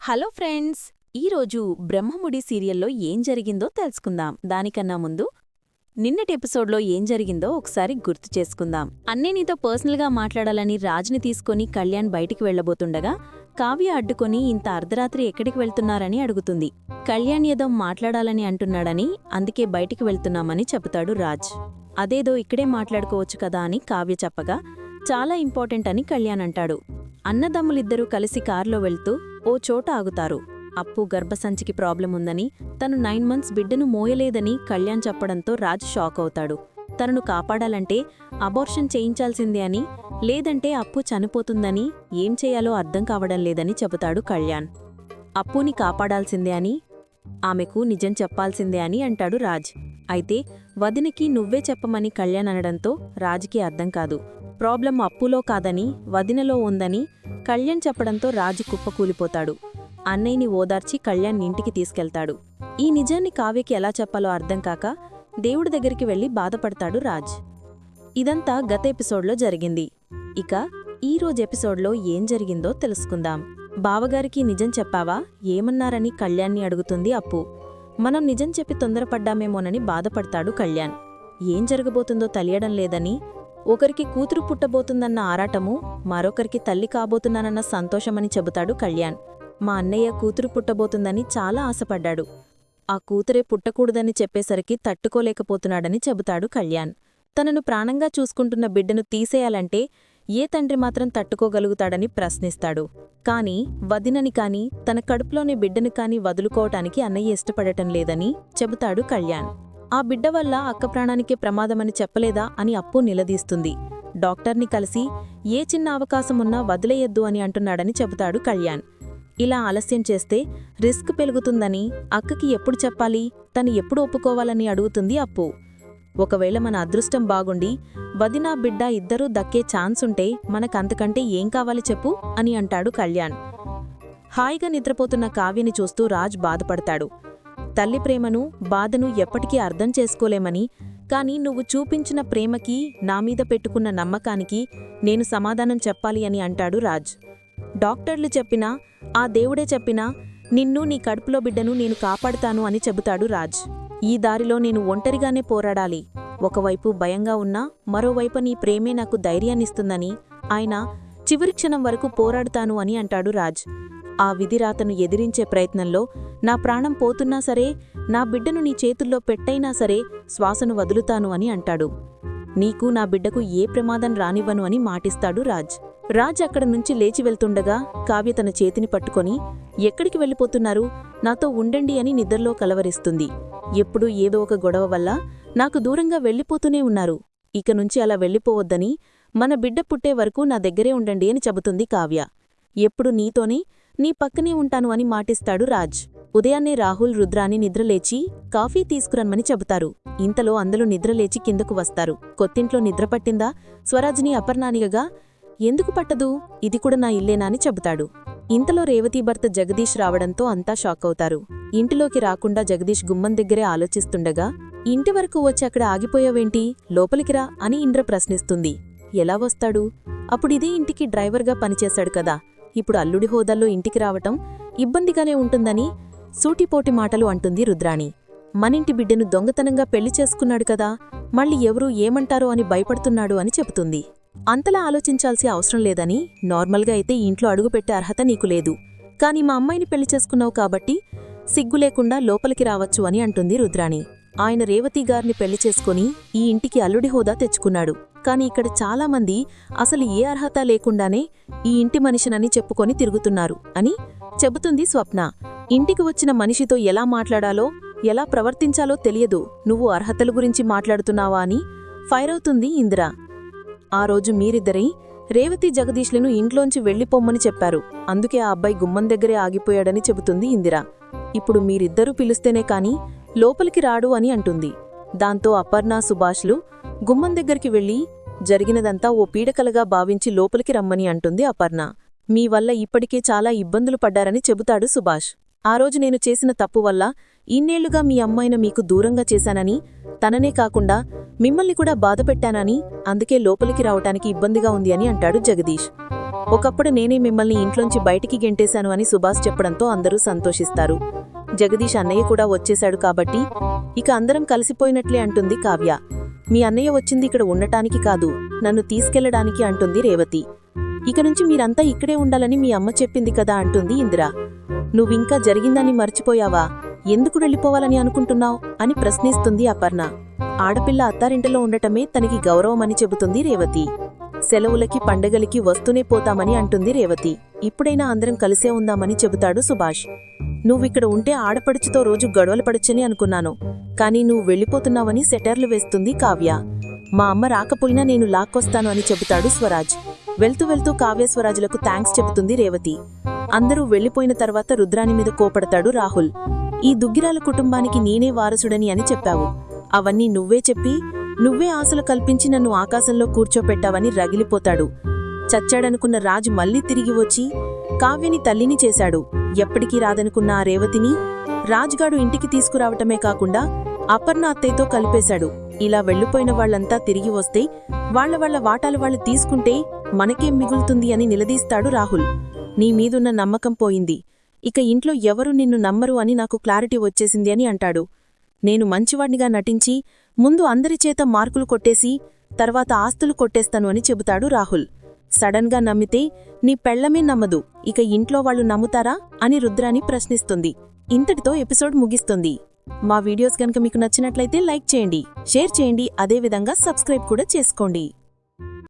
Hello friends! ఈరోజు బ్రహ్మముడి సీరియల్లో ఏం జరిగిందో తెలుసుకుందాం. దానికన్నా ముందు నిన్నటి ఎపిసోడ్లో ఏం జరిగిందో ఒకసారి గుర్తు చేసుకుందాం. అన్నే నీతో పర్సనల్గా మాట్లాడాలని రాజ్ని తీసుకొని కళ్యాణ్ బయటికి వెళ్లబోతుండగా కావ్య అడ్డుకొని ఇంత అర్ధరాత్రి ఎక్కడికి వెళ్తున్నారని అడుగుతుంది. కళ్యాణ్ ఏదో మాట్లాడాలని అంటున్నాడని, అందుకే బయటికి వెళ్తున్నామని చెబుతాడు రాజ్. అదేదో ఇక్కడే మాట్లాడుకోవచ్చు కదా అని కావ్య చెప్పగా చాలా ఇంపార్టెంట్ అని కళ్యాణ్ అంటాడు. అన్నదమ్ములిద్దరూ కలిసి కారులో వెళ్తూ ఓ చోట ఆగుతారు. అప్పు గర్భసంచికి ప్రాబ్లం ఉందని, తను 9 మంత్స్ బిడ్డను మోయలేదని కళ్యాణ్ చెప్పడంతో రాజ్ షాక్ అవుతాడు. తనను కాపాడాలంటే అబార్షన్ చేయించాల్సిందే అని, లేదంటే అప్పు చనిపోతుందని, ఏం చేయాలో అర్థం కావడం లేదని చెబుతాడు కళ్యాణ్. అప్పుని కాపాడాల్సిందే అని, ఆమెకు నిజం చెప్పాల్సిందే అని అంటాడు రాజ్. అయితే వదినకి నువ్వే చెప్పమని కళ్యాణ్ అనడంతో రాజ్కి అర్థం కాదు. ప్రాబ్లం అప్పులో కాదని, వదినలో ఉందని కళ్యాణ్ చెప్పడంతో రాజు కుప్పకూలిపోతాడు. అన్నయ్యని ఓదార్చి కళ్యాణ్ ఇంటికి తీసుకెళ్తాడు. ఈ నిజాన్ని కావ్యకి ఎలా చెప్పాలో అర్థం కాక దేవుడి దగ్గరికి వెళ్లి బాధపడతాడు రాజ్. ఇదంతా గత ఎపిసోడ్లో జరిగింది. ఇక ఈరోజు ఎపిసోడ్లో ఏం జరిగిందో తెలుసుకుందాం. బావగారికి నిజం చెప్పావా, ఏమన్నారని కళ్యాణ్ని అడుగుతుంది అప్పు. మనం నిజం చెప్పి తొందరపడ్డామేమోనని బాధపడతాడు కళ్యాణ్. ఏం జరగబోతుందో తెలియడం లేదని, ఒకరికి కూతురు పుట్టబోతుందన్న ఆరాటము, మరొకరికి తల్లి కాబోతున్నానన్న సంతోషమని చెబుతాడు కళ్యాణ్. మా అన్నయ్య కూతురు పుట్టబోతుందని చాలా ఆశపడ్డాడు. ఆ కూతురే పుట్టకూడదని చెప్పేసరికి తట్టుకోలేకపోతున్నాడని చెబుతాడు కళ్యాణ్. తనను ప్రాణంగా చూసుకుంటున్న బిడ్డను తీసేయాలంటే ఏ తండ్రి మాత్రం తట్టుకోగలుగుతాడని ప్రశ్నిస్తాడు. కాని వదినని కాని, తన కడుపులోని బిడ్డను కాని వదులుకోవటానికి అన్నయ్య ఇష్టపడటం లేదని చెబుతాడు కళ్యాణ్. ఆ బిడ్డ వల్ల అక్క ప్రాణానికే ప్రమాదమని చెప్పలేదా అని అప్పు నిలదీస్తుంది. డాక్టర్ని కలిసి ఏ చిన్న అవకాశమున్నా వదిలేయొద్దు అని అంటున్నాడని చెబుతాడు కళ్యాణ్. ఇలా ఆలస్యం చేస్తే రిస్క్ పెరుగుతుందని, అక్కకి ఎప్పుడు చెప్పాలి, తను ఎప్పుడు ఒప్పుకోవాలని అడుగుతుంది అప్పు. ఒకవేళ మన అదృష్టం బాగుండి వదినా బిడ్డ ఇద్దరూ దక్కే ఛాన్సుంటే మనకంతకంటే ఏం కావాలి చెప్పు అని అంటాడు కళ్యాణ్. హాయిగా నిద్రపోతున్న కావ్యని చూస్తూ రాజ్ బాధపడతాడు. తల్లి ప్రేమను, బాధను ఎప్పటికీ అర్థం చేసుకోలేమని, కాని నువ్వు చూపించిన ప్రేమకి, నామీద పెట్టుకున్న నమ్మకానికి నేను సమాధానం చెప్పాలి అని అంటాడు రాజ్. డాక్టర్లు చెప్పినా, ఆ దేవుడే చెప్పినా, నిన్ను, నీ కడుపులో బిడ్డను నేను కాపాడుతాను అని చెబుతాడు రాజ్. ఈ దారిలో నేను ఒంటరిగానే పోరాడాలి. ఒకవైపు భయంగా ఉన్నా, మరోవైపు నీ ప్రేమే నాకు ధైర్యాన్నిస్తుందని, ఆయన చివరి క్షణం వరకు పోరాడుతాను అని అంటాడు రాజ్. ఆ విధిరాతను ఎదిరించే ప్రయత్నంలో నా ప్రాణం పోతున్నా సరే, నా బిడ్డను నీ చేతుల్లో పెట్టైనా సరే శ్వాసను వదులుతాను అని అంటాడు. నీకు, నా బిడ్డకు ఏ ప్రమాదం రానివ్వను అని మాటిస్తాడు రాజ్. రాజ్ అక్కడ నుంచి లేచి వెళ్తుండగా కావ్య తన చేతిని పట్టుకొని, ఎక్కడికి వెళ్ళిపోతున్నారు, నాతో ఉండండి అని నిద్రలో కలవరిస్తుంది. ఎప్పుడూ ఏదో ఒక గొడవ వల్ల నాకు దూరంగా వెళ్ళిపోతూనే ఉన్నారు. ఇక నుంచి అలా వెళ్ళిపోవద్దని, మన బిడ్డ పుట్టే వరకు నా దగ్గరే ఉండండి అని చెబుతుంది కావ్య. ఎప్పుడు నీతోనే, నీ పక్కనే ఉంటాను అని మాటిస్తాడు రాజ్. ఉదయాన్నే రాహుల్, రుద్రాని నిద్రలేచి కాఫీ తీసుకురమ్మని చెబుతారు. ఇంతలో అందరూ నిద్రలేచి కిందకు వస్తారు. కొత్తింట్లో నిద్రపట్టిందా స్వరాజ్ని అపర్ణానిగగా, ఎందుకు పట్టదు, ఇది కూడా నా ఇల్లేనా అని చెబుతాడు. ఇంతలో రేవతి భర్త జగదీష్ రావడంతో అంతా షాక్ అవుతారు. ఇంటిలోకి రాకుండా జగదీష్ గుమ్మం దగ్గరే ఆలోచిస్తుండగా, ఇంటి వరకు వచ్చి అక్కడ ఆగిపోయావేంటి, లోపలికిరా అని ఇంద్ర ప్రశ్నిస్తుంది. ఎలా వస్తాడు, అప్పుడిదే ఇంటికి డ్రైవర్గా పనిచేశాడు కదా, ఇప్పుడు అల్లుడి హోదాల్లో ఇంటికి రావటం ఇబ్బందిగానే ఉంటుందని సూటిపోటి మాటలు అంటుంది రుద్రాణి. మనింటి బిడ్డను దొంగతనంగా పెళ్లి చేసుకున్నాడు కదా, మళ్ళీ ఎవరూ ఏమంటారో అని భయపడుతున్నాడు అని చెబుతుంది. అంతలా ఆలోచించాల్సి అవసరం లేదని, నార్మల్గా అయితే ఇంట్లో అడుగుపెట్టే అర్హత నీకు లేదు, కాని మా అమ్మాయిని పెళ్లి చేసుకున్నావు కాబట్టి సిగ్గు లేకుండా లోపలికి రావచ్చు అని అంటుంది రుద్రాణి. ఆయన రేవతి గారిని పెళ్లి చేసుకుని ఈ ఇంటికి అల్లుడి హోదా తెచ్చుకున్నాడు. కాని ఇక్కడ చాలామంది అసలు ఏ అర్హత లేకుండానే ఈ ఇంటి మనిషినని చెప్పుకొని తిరుగుతున్నారు అని చెబుతుంది స్వప్న. ఇంటికి వచ్చిన మనిషితో ఎలా మాట్లాడాలో, ఎలా ప్రవర్తించాలో తెలియదు, నువ్వు అర్హతల గురించి మాట్లాడుతున్నావా అని ఫైర్ అవుతుంది ఇందిర. ఆ రోజు మీరిద్దరై రేవతి జగదీష్లను ఇంట్లోంచి వెళ్లిపోమ్మని చెప్పారు, అందుకే ఆ అబ్బాయి గుమ్మం దగ్గరే ఆగిపోయాడని చెబుతుంది ఇందిర. ఇప్పుడు మీరిద్దరూ పిలిస్తేనే కాని లోపలికి రాడు అని అంటుంది. దాంతో అపర్ణ, సుభాష్లు గుమ్మం దగ్గరికి వెళ్లి జరిగినదంతా ఓ పీడకలగా భావించి లోపలికి రమ్మని అంటుంది అపర్ణ. మీ వల్ల ఇప్పటికే చాలా ఇబ్బందులు పడ్డారని చెబుతాడు సుభాష్. ఆ రోజు నేను చేసిన తప్పు వల్ల ఇన్నేళ్లుగా మీ అమ్మాయిని మీకు దూరంగా చేశానని, తననే కాకుండా మిమ్మల్ని కూడా బాధపెట్టానని, అందుకే లోపలికి రావటానికి ఇబ్బందిగా ఉంది అని అంటాడు జగదీష్. ఒకప్పుడు నేనే మిమ్మల్ని ఇంట్లోంచి బయటికి గెంటేశాను అని సుభాష్ చెప్పడంతో అందరూ సంతోషిస్తారు. జగదీష్ అన్నయ్య కూడా వచ్చేశాడు కాబట్టి ఇక అందరం కలిసిపోయినట్లే అంటుంది కావ్య. మీ అన్నయ్య వచ్చింది ఇక్కడ ఉండటానికి కాదు, నన్ను తీసుకెళ్లడానికి అంటుంది రేవతి. ఇక నుంచి మీరంతా ఇక్కడే ఉండాలని మీ అమ్మ చెప్పింది కదా అంటుంది ఇందిర. నువ్వింకా జరిగిందని మర్చిపోయావా? ఎందుకు వెళ్ళిపోవాలని అనుకుంటున్నావ్ అని ప్రశ్నిస్తుంది అపర్ణ. ఆడపిల్ల అత్తారింటిలో ఉండటమే తనకి గౌరవమని చెబుతుంది రేవతి. సెలవులకి పండగలకి వస్తూనే పోతామని అంటుంది రేవతి. ఇప్పుడైనా అందరం కలిసే ఉందామని చెబుతాడు సుభాష్. నువ్విక్కడ ఉంటే ఆడపడుచుతో రోజు గొడవలు పడొచ్చని అనుకున్నాను, కానీ నువ్వు వెళ్ళిపోతున్నావని సెటర్లు వేస్తుంది కావ్య. మా అమ్మ రాకపోయినా నేను లాక్కొస్తాను అని చెబుతాడు స్వరాజ్. వెళ్తూ వెళ్తూ కావ్య స్వరాజులకు థ్యాంక్స్ చెబుతుంది రేవతి. అందరూ వెళ్లిపోయిన తర్వాత రుద్రాణి మీద కోపడతాడు రాహుల్. ఈ దుగ్గిరాల కుటుంబానికి నేనే వారసుడని అని చెప్పావు, అవన్నీ నువ్వే చెప్పి నువ్వే ఆశలు కల్పించి నన్ను ఆకాశంలో కూర్చోపెట్టావని రగిలిపోతాడు. చచ్చాడనుకున్న రాజు మళ్లీ తిరిగి వచ్చి కావ్యని తల్లిని చేశాడు. ఎప్పటికీ రాదనుకున్న ఆ రేవతిని రాజ్గాడు ఇంటికి తీసుకురావటమే కాకుండా అపర్ణ అత్తయ్యతో కలిపేశాడు. ఇలా వెళ్లిపోయిన వాళ్లంతా తిరిగి వస్తే వాళ్ల వాటాలు వాళ్లు తీసుకుంటే మనకేం మిగులుతుంది అని నిలదీస్తాడు రాహుల్. నీ మీదున్న నమ్మకం పోయింది, ఇక ఇంట్లో ఎవరు నిన్ను నమ్మరు అని నాకు క్లారిటీ వచ్చేసింది అని అంటాడు. నేను మంచివాడినిగా నటించి ముందు అందరిచేత మార్కులు కొట్టేసి తర్వాత ఆస్తులు కొట్టేస్తాను అని చెబుతాడు రాహుల్. సడన్గా నమ్మితే నీ పెళ్లమే నమ్మదు, ఇక ఇంట్లో వాళ్ళు నమ్ముతారా అని రుద్రాని ప్రశ్నిస్తుంది. ఇంతటితో ఎపిసోడ్ ముగిస్తుంది. మా వీడియోస్ గనుక మీకు నచ్చినట్లయితే లైక్ చేయండి, షేర్ చేయండి, అదేవిధంగా సబ్స్క్రైబ్ కూడా చేసుకోండి.